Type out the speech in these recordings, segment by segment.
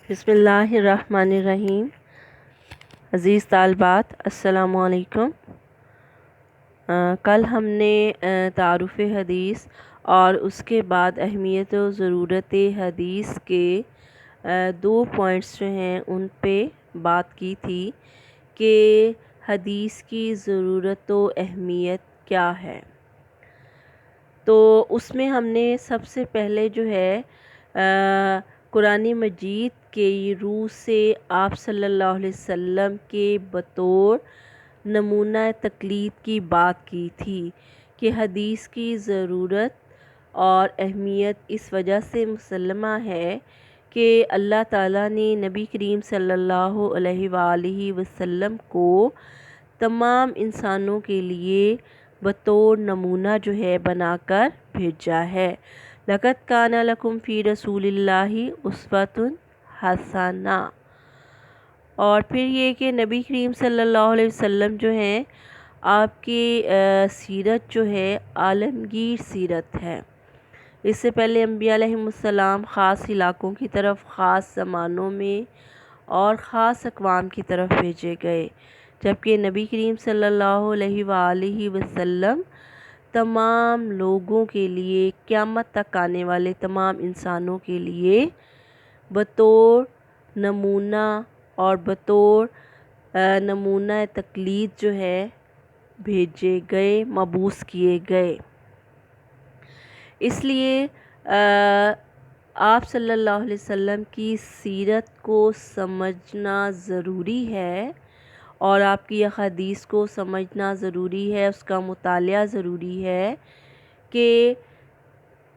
بسم اللہ الرحمن الرحیم۔ عزیز طالبات السلام علیکم۔ کل ہم نے تعارف حدیث اور اس کے بعد اہمیت و ضرورت حدیث کے 2 پوائنٹس جو ہیں ان پہ بات کی تھی کہ حدیث کی ضرورت و اہمیت کیا ہے۔ تو اس میں ہم نے سب سے پہلے جو ہے قرآن مجید کے روح سے آپ صلی اللہ علیہ وسلم کے بطور نمونہ تقلید کی بات کی تھی کہ حدیث کی ضرورت اور اہمیت اس وجہ سے مسلمہ ہے کہ اللہ تعالیٰ نے نبی کریم صلی اللہ علیہ وآلہ وسلم کو تمام انسانوں کے لیے بطور نمونہ جو ہے بنا کر بھیجا ہے۔ لَقَدْ كَانَ لَكُمْ فِي رَسُولِ اللَّهِ أُسْوَةٌ حَسَنَةٌ۔ اور پھر یہ کہ نبی کریم صلی اللہ علیہ وسلم جو ہیں آپ کی سیرت جو ہے عالمگیر سیرت ہے۔ اس سے پہلے انبیاء علیہم السلام خاص علاقوں کی طرف، خاص زمانوں میں اور خاص اقوام کی طرف بھیجے گئے، جبکہ نبی کریم صلی اللہ علیہ وآلہ وسلم تمام لوگوں کے لیے، قیامت تک آنے والے تمام انسانوں کے لیے بطور نمونہ اور بطور نمونہ تقلید جو ہے بھیجے گئے، مبعوث کیے گئے۔ اس لیے آپ صلی اللہ علیہ وسلم کی سیرت کو سمجھنا ضروری ہے اور آپ کی احادیث کو سمجھنا ضروری ہے، اس کا مطالعہ ضروری ہے کہ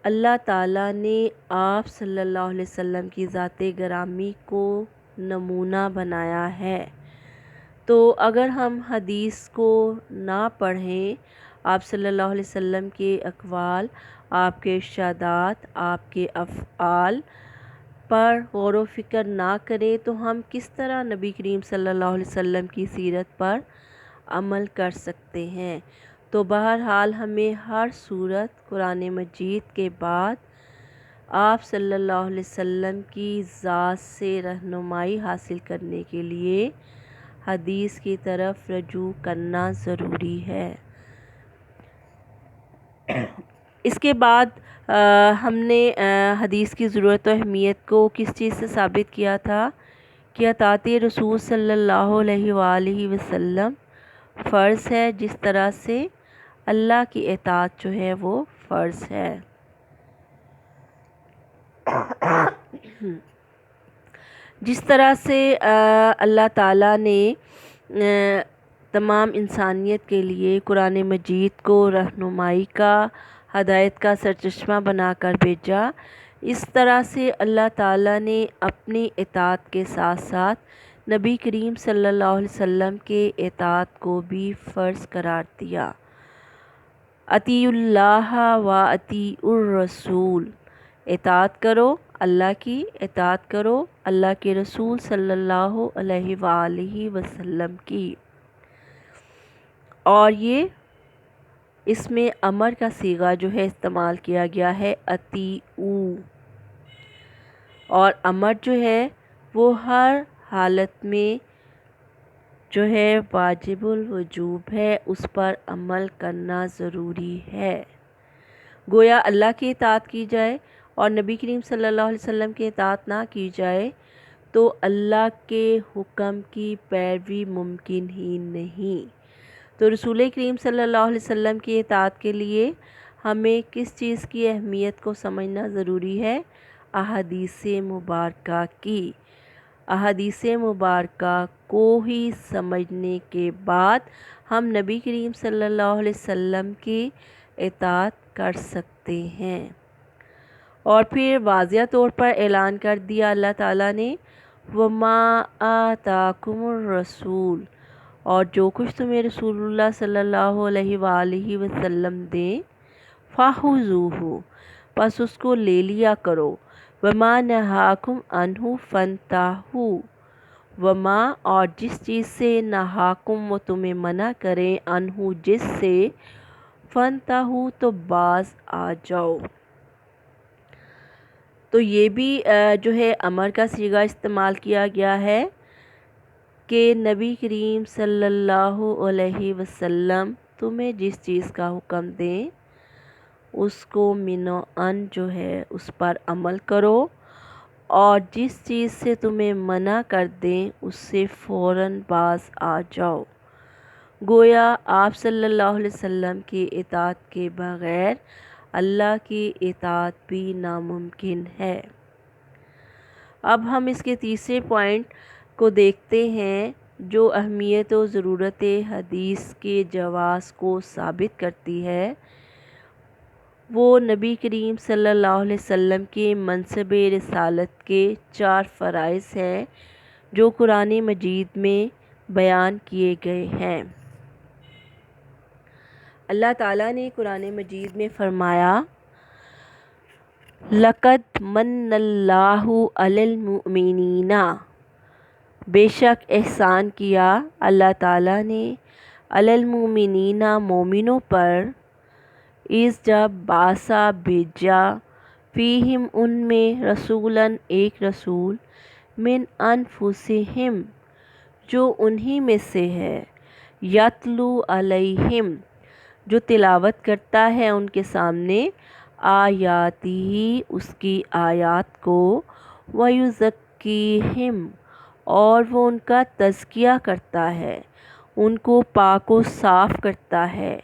اللہ تعالیٰ نے آپ صلی اللہ علیہ وسلم کی ذات گرامی کو نمونہ بنایا ہے۔ تو اگر ہم حدیث کو نہ پڑھیں، آپ صلی اللہ علیہ وسلم کے اقوال، آپ کے ارشادات، آپ کے افعال پر غور و فکر نہ کریں تو ہم کس طرح نبی کریم صلی اللہ علیہ وسلم کی سیرت پر عمل کر سکتے ہیں؟ تو بہرحال ہمیں ہر صورت قرآن مجید کے بعد آپ صلی اللہ علیہ وسلم کی ذات سے رہنمائی حاصل کرنے کے لیے حدیث کی طرف رجوع کرنا ضروری ہے۔ اس کے بعد ہم نے حدیث کی ضرورت و اہمیت کو کس چیز سے ثابت کیا تھا کہ اطاعت رسول صلی اللہ علیہ وآلہ وسلم فرض ہے، جس طرح سے اللہ کی اطاعت جو ہے وہ فرض ہے۔ جس طرح سے اللہ تعالیٰ نے تمام انسانیت کے لیے قرآن مجید کو رہنمائی کا، ہدایت کا سرچشمہ بنا کر بھیجا، اس طرح سے اللہ تعالیٰ نے اپنی اطاعت کے ساتھ ساتھ نبی کریم صلی اللہ علیہ وسلم کے اطاعت کو بھی فرض قرار دیا۔ اطیعوا اللہ و اطیعوا الرسول، اطاعت کرو اللہ کی، اطاعت کرو اللہ کے رسول صلی اللہ علیہ وآلہ وسلم کی۔ اور یہ اس میں امر کا صیغہ جو ہے استعمال کیا گیا ہے، اطیعوا، اور امر جو ہے وہ ہر حالت میں جو ہے واجب الوجوب ہے، اس پر عمل کرنا ضروری ہے۔ گویا اللہ کی اطاعت کی جائے اور نبی کریم صلی اللہ علیہ وسلم کی اطاعت نہ کی جائے تو اللہ کے حکم کی پیروی ممکن ہی نہیں۔ تو رسول کریم صلی اللہ علیہ وسلم کی اطاعت کے لیے ہمیں کس چیز کی اہمیت کو سمجھنا ضروری ہے؟ احادیث مبارکہ کی۔ احادیث مبارکہ کو ہی سمجھنے کے بعد ہم نبی کریم صلی اللہ علیہ وسلم کی اطاعت کر سکتے ہیں۔ اور پھر واضح طور پر اعلان کر دیا اللہ تعالیٰ نے، وَمَا آتَاكُمُ الرَّسُولُ، اور جو کچھ تمہیں رسول اللہ صلی اللہ علیہ وآلہ وسلم دیں، فَخُذُوهُ، پس اس کو لے لیا کرو، وَمَا نَهَاكُمْ عَنْهُ فَانْتَهُوا، وَمَا، اور جس چیز سے نَهَاكُمْ وہ تمہیں منع کریں، عَنْهُ جس سے، فَانْتَهُوا تو باز آ جاؤ۔ تو یہ بھی جو ہے امر کا صیغہ استعمال کیا گیا ہے کہ نبی کریم صلی اللہ علیہ وسلم تمہیں جس چیز کا حکم دیں اس کو منعن جو ہے اس پر عمل کرو، اور جس چیز سے تمہیں منع کر دیں اس سے فوراً باز آ جاؤ۔ گویا آپ صلی اللہ علیہ وسلم کی اطاعت کے بغیر اللہ کی اطاعت بھی ناممکن ہے۔ اب ہم اس کے تیسرے پوائنٹ کو دیکھتے ہیں جو اہمیت و ضرورت حدیث کے جواز کو ثابت کرتی ہے۔ وہ نبی کریم صلی اللہ علیہ وسلم کے منصب رسالت کے 4 فرائض ہیں جو قرآن مجید میں بیان کیے گئے ہیں۔ اللہ تعالیٰ نے قرآن مجید میں فرمایا، لَقَدْ مَنَّ اللَّهُ عَلَى الْمُؤْمِنِينَ، بے شک احسان کیا اللہ تعالیٰ نے علی المؤمنین مومنوں پر، اس جب باسا بھیجا فیہم ان میں رسولاً ایک رسول، من انفسہم جو انہی میں سے ہے، یتلو علیہم جو تلاوت کرتا ہے ان کے سامنے، آیاتہ اس کی آیات کو، ویزکیہم اور وہ ان کا تزکیہ کرتا ہے، ان کو پاک و صاف کرتا ہے،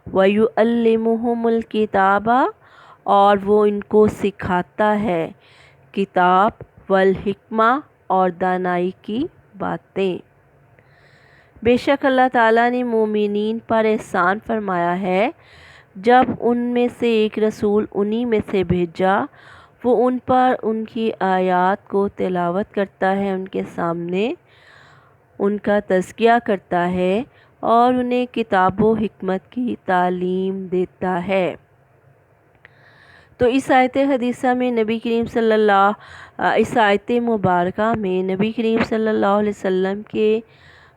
وَيُعَلِّمُهُمُ الْكِتَابَ اور وہ ان کو سکھاتا ہے کتاب، والحکمہ اور دانائی کی باتیں۔ بے شک اللہ تعالیٰ نے مومنین پر احسان فرمایا ہے جب ان میں سے ایک رسول انہی میں سے بھیجا، وہ ان پر ان کی آیات کو تلاوت کرتا ہے ان کے سامنے، ان کا تزکیہ کرتا ہے اور انہیں کتاب و حکمت کی تعلیم دیتا ہے۔ تو اس آیت حدیثہ میں اس آیت مبارکہ میں نبی کریم صلی اللہ علیہ وسلم کے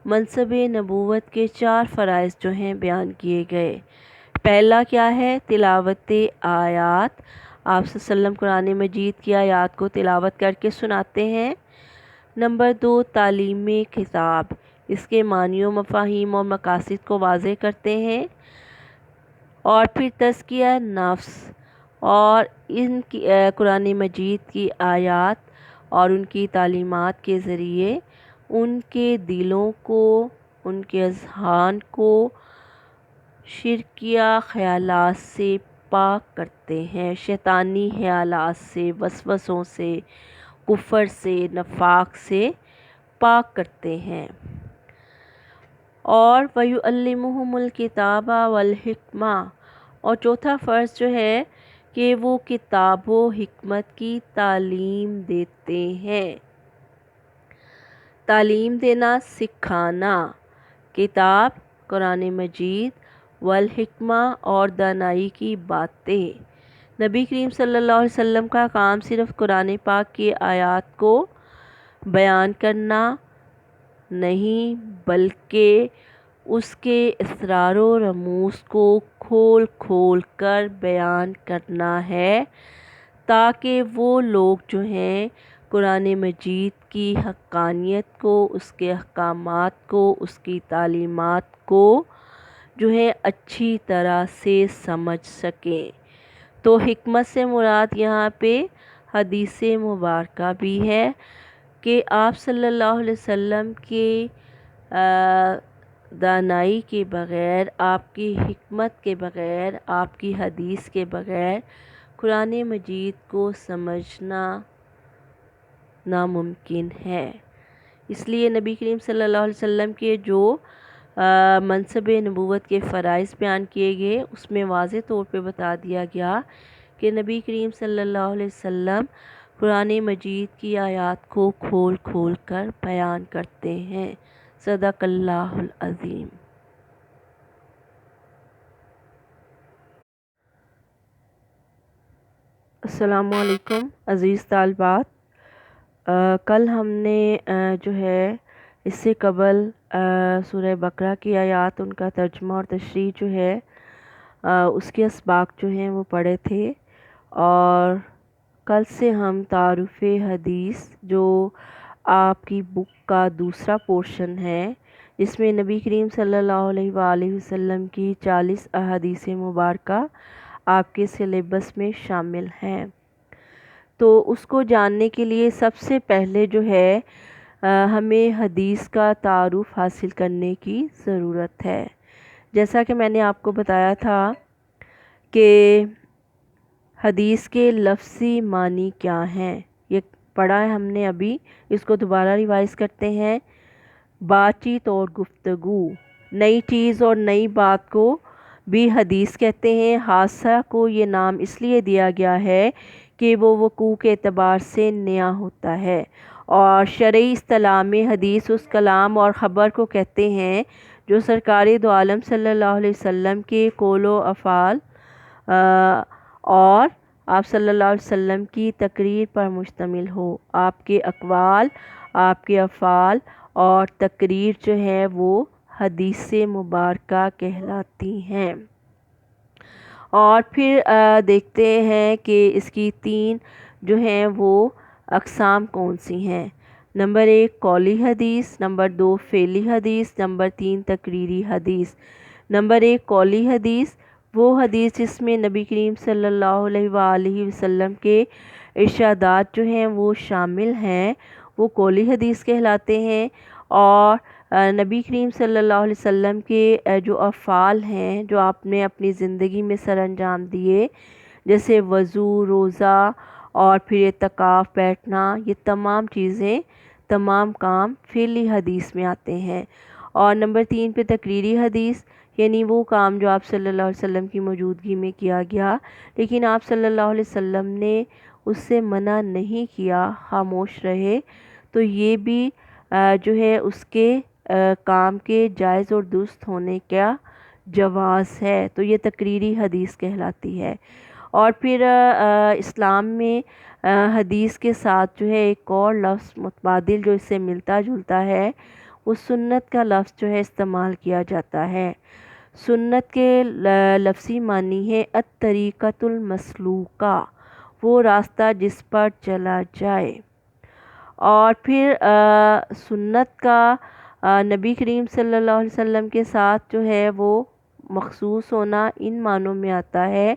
منصب نبوت کے 4 فرائض جو ہیں بیان کیے گئے۔ پہلا کیا ہے؟ تلاوت آیات۔ آپ صلی اللہ علیہ وسلم قرآن مجید کی آیات کو تلاوت کر کے سناتے ہیں۔ نمبر 2، تعلیم کتاب، اس کے معنی و مفاہیم اور مقاصد کو واضح کرتے ہیں۔ اور پھر تزکیہ نفس، اور ان کی قرآن مجید کی آیات اور ان کی تعلیمات کے ذریعے ان کے دلوں کو، ان کے اذہان کو شرکیہ خیالات سے پاک کرتے ہیں، شیطانی خیالات سے، وسوسوں سے، کفر سے، نفاق سے پاک کرتے ہیں۔ اور وَيُعَلِّمُهُمُ الْكِتَابَ وَالْحِکْمَةَ اور چوتھا فرض جو ہے کہ وہ کتاب و حکمت کی تعلیم دیتے ہیں۔ تعلیم دینا، سکھانا، کتاب قرآن مجید، والحکمہ اور دانائی کی باتیں۔ نبی کریم صلی اللہ علیہ وسلم کا کام صرف قرآن پاک کی آیات کو بیان کرنا نہیں بلکہ اس کے اسرار و رموز کو کھول کھول کر بیان کرنا ہے تاکہ وہ لوگ جو ہیں قرآن مجید کی حقانیت کو، اس کے احکامات کو، اس کی تعلیمات کو جو ہے اچھی طرح سے سمجھ سکیں۔ تو حکمت سے مراد یہاں پہ حدیث مبارکہ بھی ہے کہ آپ صلی اللہ علیہ وسلم کے دانائی کے بغیر، آپ کی حکمت کے بغیر، آپ کی حدیث کے بغیر قرآن مجید کو سمجھنا ناممکن ہے۔ اس لیے نبی کریم صلی اللہ علیہ وسلم کے جو منصب نبوت کے فرائض بیان کیے گئے اس میں واضح طور پہ بتا دیا گیا کہ نبی کریم صلی اللہ علیہ وسلم قرآن مجید کی آیات کو کھول کھول کر بیان کرتے ہیں۔ صدق اللہ العظیم۔ السلام علیکم عزیز طالبات، کل ہم نے جو ہے اس سے قبل سورہ بقرہ کی آیات، ان کا ترجمہ اور تشریح جو ہے اس کے اسباق جو ہیں وہ پڑھے تھے، اور کل سے ہم تعارف حدیث جو آپ کی بک کا دوسرا پورشن ہے، جس میں نبی کریم صلی اللہ علیہ وآلہ وسلم کی 40 احادیث مبارکہ آپ کے سلیبس میں شامل ہیں، تو اس کو جاننے کے لیے سب سے پہلے جو ہے ہمیں حدیث کا تعارف حاصل کرنے کی ضرورت ہے۔ جیسا کہ میں نے آپ کو بتایا تھا کہ حدیث کے لفظی معنی کیا ہیں، یہ پڑھا ہے ہم نے ابھی، اس کو دوبارہ ریوائز کرتے ہیں۔ بات چیت اور گفتگو، نئی چیز اور نئی بات کو بھی حدیث کہتے ہیں۔ حادثہ کو یہ نام اس لیے دیا گیا ہے کہ وہ وقوع کے اعتبار سے نیا ہوتا ہے، اور شرعی اصطلاح میں حدیث اس کلام اور خبر کو کہتے ہیں جو سرکار دو عالم صلی اللہ علیہ وسلم کے قول و افعال اور آپ صلی اللہ علیہ وسلم کی تقریر پر مشتمل ہو۔ آپ کے اقوال، آپ کے افعال اور تقریر جو ہے وہ حدیث مبارکہ کہلاتی ہیں۔ اور پھر دیکھتے ہیں کہ اس کی 3 جو ہیں وہ اقسام کون سی ہیں۔ نمبر 1 قولی حدیث، نمبر 2 فعلی حدیث، نمبر 3 تقریری حدیث۔ نمبر 1 قولی حدیث، وہ حدیث جس میں نبی کریم صلی اللہ علیہ وآلہ وسلم کے ارشادات جو ہیں وہ شامل ہیں، وہ قولی حدیث کہلاتے ہیں۔ اور نبی کریم صلی اللہ علیہ وسلم کے جو افعال ہیں جو آپ نے اپنی زندگی میں سر انجام دیے، جیسے وضو، روزہ اور پھر اعتکاف بیٹھنا، یہ تمام چیزیں، تمام کام فعلی حدیث میں آتے ہیں۔ اور نمبر 3 پہ تقریری حدیث، یعنی وہ کام جو آپ صلی اللہ علیہ وسلم کی موجودگی میں کیا گیا لیکن آپ صلی اللہ علیہ وسلم نے اس سے منع نہیں کیا، خاموش رہے، تو یہ بھی جو ہے اس کے کام کے جائز اور درست ہونے کا جواز ہے، تو یہ تقریری حدیث کہلاتی ہے۔ اور پھر اسلام میں حدیث کے ساتھ جو ہے ایک اور لفظ متبادل جو اس سے ملتا جلتا ہے، وہ سنت کا لفظ جو ہے استعمال کیا جاتا ہے۔ سنت کے لفظی معنی ہے الطریقۃ المسلوکہ، وہ راستہ جس پر چلا جائے۔ اور پھر سنت کا نبی کریم صلی اللہ علیہ وسلم کے ساتھ جو ہے وہ مخصوص ہونا ان معنوں میں آتا ہے،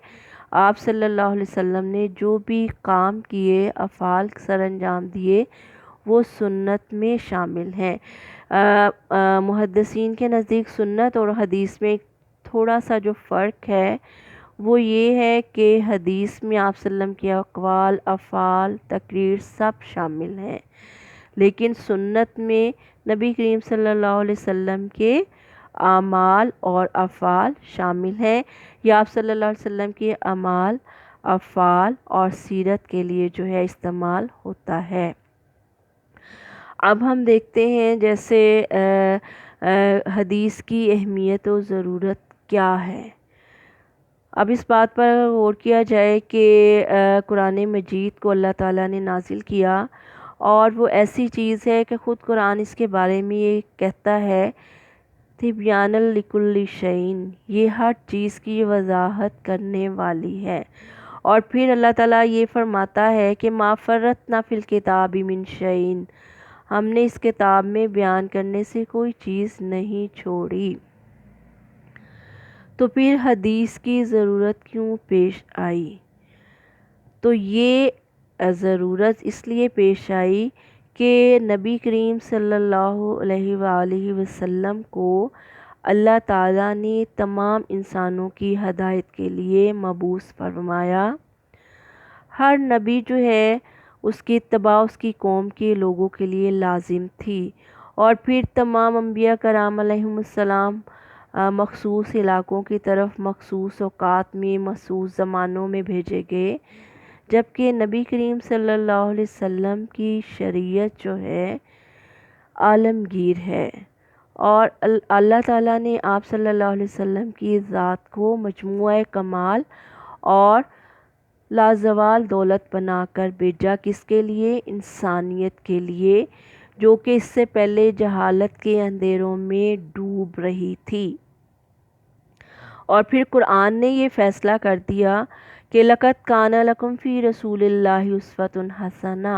آپ صلی اللہ علیہ وسلم نے جو بھی کام کیے، افعال سر انجام دیے، وہ سنت میں شامل ہیں۔ محدثین کے نزدیک سنت اور حدیث میں تھوڑا سا جو فرق ہے وہ یہ ہے کہ حدیث میں آپ صلی اللہ علیہ وسلم کے اقوال، افعال، تقریر سب شامل ہیں، لیکن سنت میں نبی کریم صلی اللہ علیہ وسلم کے اعمال اور افعال شامل ہیں، یا آپ صلی اللہ علیہ وسلم کے اعمال، افعال اور سیرت کے لیے جو ہے استعمال ہوتا ہے۔ اب ہم دیکھتے ہیں جیسے حدیث کی اہمیت و ضرورت کیا ہے۔ اب اس بات پر غور کیا جائے کہ قرآن مجید کو اللہ تعالیٰ نے نازل کیا، اور وہ ایسی چیز ہے کہ خود قرآن اس کے بارے میں یہ کہتا ہے تبیان لکل شیء، یہ ہر چیز کی وضاحت کرنے والی ہے۔ اور پھر اللہ تعالیٰ یہ فرماتا ہے کہ ما فرطنا فی الکتاب من شیء، ہم نے اس کتاب میں بیان کرنے سے کوئی چیز نہیں چھوڑی۔ تو پھر حدیث کی ضرورت کیوں پیش آئی؟ تو یہ ضرورت اس لیے پیش آئی کہ نبی کریم صلی اللہ علیہ وآلہ وسلم کو اللہ تعالیٰ نے تمام انسانوں کی ہدایت کے لیے مبعوث فرمایا۔ ہر نبی جو ہے اس کی اتباع اس کی قوم کے لوگوں کے لیے لازم تھی، اور پھر تمام انبیاء کرام علیہم السلام مخصوص علاقوں کی طرف مخصوص اوقات میں مخصوص زمانوں میں بھیجے گئے، جبکہ نبی کریم صلی اللہ علیہ وسلم کی شریعت جو ہے عالمگیر ہے، اور اللہ تعالیٰ نے آپ صلی اللہ علیہ وسلم کی ذات کو مجموعہ کمال اور لازوال دولت بنا کر بھیجا، کس کے لیے؟ انسانیت کے لیے، جو کہ اس سے پہلے جہالت کے اندھیروں میں ڈوب رہی تھی۔ اور پھر قرآن نے یہ فیصلہ کر دیا کہ لقد کان لکم فی رسول اللہ اسوۃ حسنہ،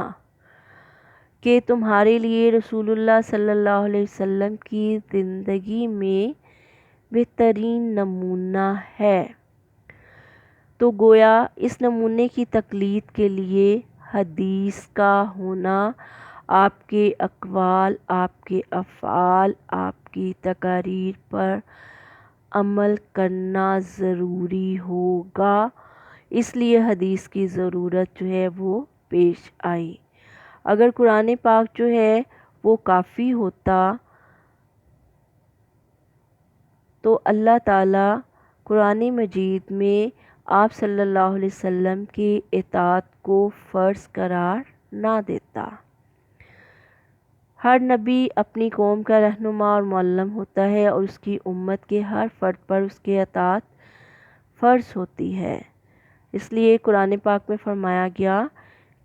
کہ تمہارے لیے رسول اللہ صلی اللہ علیہ وسلم کی زندگی میں بہترین نمونہ ہے۔ تو گویا اس نمونے کی تقلید کے لیے حدیث کا ہونا، آپ کے اقوال، آپ کے افعال، آپ کی تقاریر پر عمل کرنا ضروری ہوگا، اس لیے حدیث کی ضرورت جو ہے وہ پیش آئی۔ اگر قرآن پاک جو ہے وہ کافی ہوتا تو اللہ تعالیٰ قرآن مجید میں آپ صلی اللہ علیہ وسلم کی اطاعت کو فرض قرار نہ دیتا۔ ہر نبی اپنی قوم کا رہنما اور معلم ہوتا ہے، اور اس کی امت کے ہر فرد پر اس کی اطاعت فرض ہوتی ہے۔ اس لیے قرآن پاک میں فرمایا گیا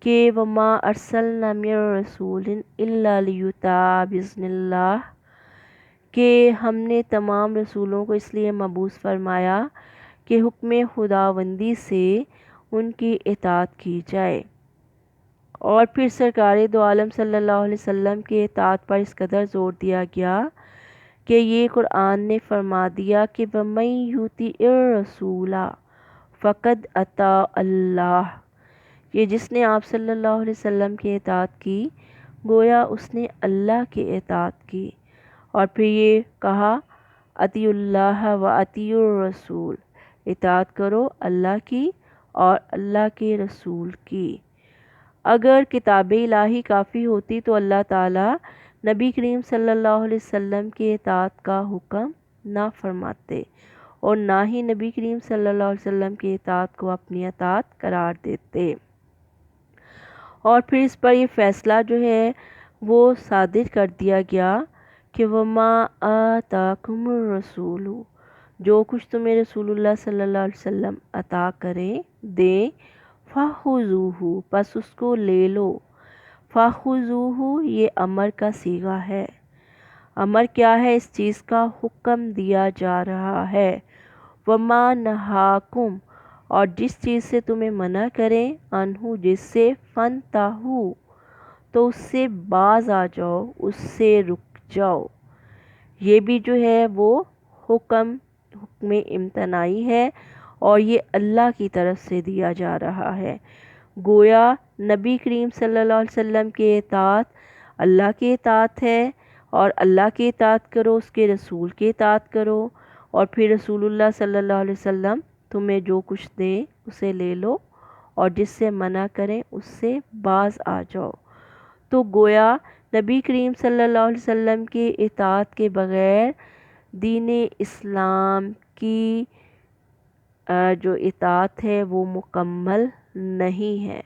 کہ وَمَا أَرْسَلْنَا مِن رَّسُولٍ إِلَّا لِيُطَاعَ بِإِذْنِ اللَّهِ، کہ ہم نے تمام رسولوں کو اس لیے مبعوث فرمایا کہ حکم خداوندی سے ان کی اطاعت کی جائے۔ اور پھر سرکار دو عالم صلی اللہ علیہ وسلم کی اطاعت پر اس قدر زور دیا گیا کہ یہ قرآن نے فرما دیا کہ وَمَن يُطِعِ الرَّسُولَ فَقَدْ أَطَاعَ اللَّهَ، یہ جس نے آپ صلی اللہ علیہ وسلم کی اطاعت کی گویا اس نے اللہ کی اطاعت کی۔ اور پھر یہ کہا اطیعوا اللہ و اطیعوا الرسول، اطاعت کرو اللہ کی اور اللہ کے رسول کی۔ اگر کتاب الہی کافی ہوتی تو اللہ تعالیٰ نبی کریم صلی اللہ علیہ وسلم کی اطاعت کا حکم نہ فرماتے، اور نہ ہی نبی کریم صلی اللہ علیہ وسلم کی اطاعت کو اپنی اطاعت قرار دیتے۔ اور پھر اس پر یہ فیصلہ جو ہے وہ صادر کر دیا گیا کہ وَمَا آتَاكُمُ الرَّسُولُ، جو کچھ تمہیں رسول اللہ صلی اللہ علیہ وسلم عطا کریں دیں، فَخُذُوهُ، پس اس کو لے لو۔ فَخُذُوهُ یہ امر کا صیغہ ہے۔ امر کیا ہے؟ اس چیز کا حکم دیا جا رہا ہے۔ وَمَا نَهَاكُمْ، اور جس چیز سے تمہیں منع کریں، عنہ جس سے، فَانْتَہُوا، تو اس سے باز آ جاؤ، اس سے رک جاؤ۔ یہ بھی جو ہے وہ حکم امتناعی ہے، اور یہ اللہ کی طرف سے دیا جا رہا ہے۔ گویا نبی کریم صلی اللہ علیہ وسلم کی اطاعت اللہ کی اطاعت ہے، اور اللہ کی اطاعت کرو، اس کے رسول کی اطاعت کرو، اور پھر رسول اللہ صلی اللہ علیہ وسلم تمہیں جو کچھ دیں اسے لے لو، اور جس سے منع کریں اس سے باز آ جاؤ۔ تو گویا نبی کریم صلی اللہ علیہ وسلم کی اطاعت کے بغیر دین اسلام کی جو اطاعت ہے وہ مکمل نہیں ہے۔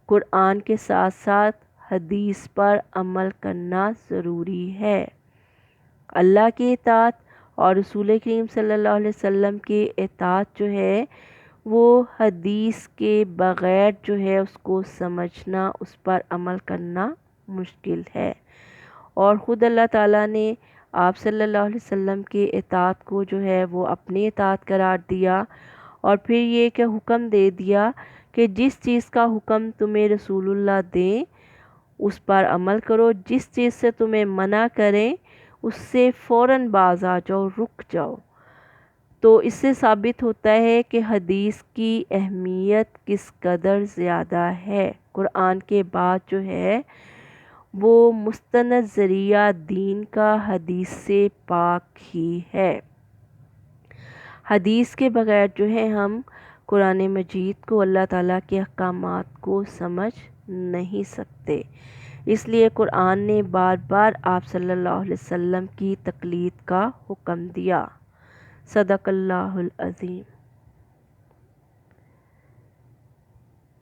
قرآن کے ساتھ ساتھ حدیث پر عمل کرنا ضروری ہے۔ اللہ کی اطاعت اور رسول کریم صلی اللہ علیہ وسلم کی اطاعت جو ہے وہ حدیث کے بغیر جو ہے اس کو سمجھنا، اس پر عمل کرنا مشکل ہے۔ اور خود اللہ تعالیٰ نے آپ صلی اللہ علیہ وسلم کی اطاعت کو جو ہے وہ اپنی اطاعت قرار دیا، اور پھر یہ کہ حکم دے دیا کہ جس چیز کا حکم تمہیں رسول اللہ دیں اس پر عمل کرو، جس چیز سے تمہیں منع کریں اس سے فوراً باز آ جاؤ، رک جاؤ۔ تو اس سے ثابت ہوتا ہے کہ حدیث کی اہمیت کس قدر زیادہ ہے۔ قرآن کے بعد جو ہے وہ مستند ذریعہ دین کا حدیث سے پاک ہی ہے۔ حدیث کے بغیر جو ہے ہم قرآن مجید کو، اللہ تعالیٰ کے احکامات کو سمجھ نہیں سکتے۔ اس لیے قرآن نے بار بار آپ صلی اللہ علیہ وسلم کی تقلید کا حکم دیا۔ صدق اللہ العظیم۔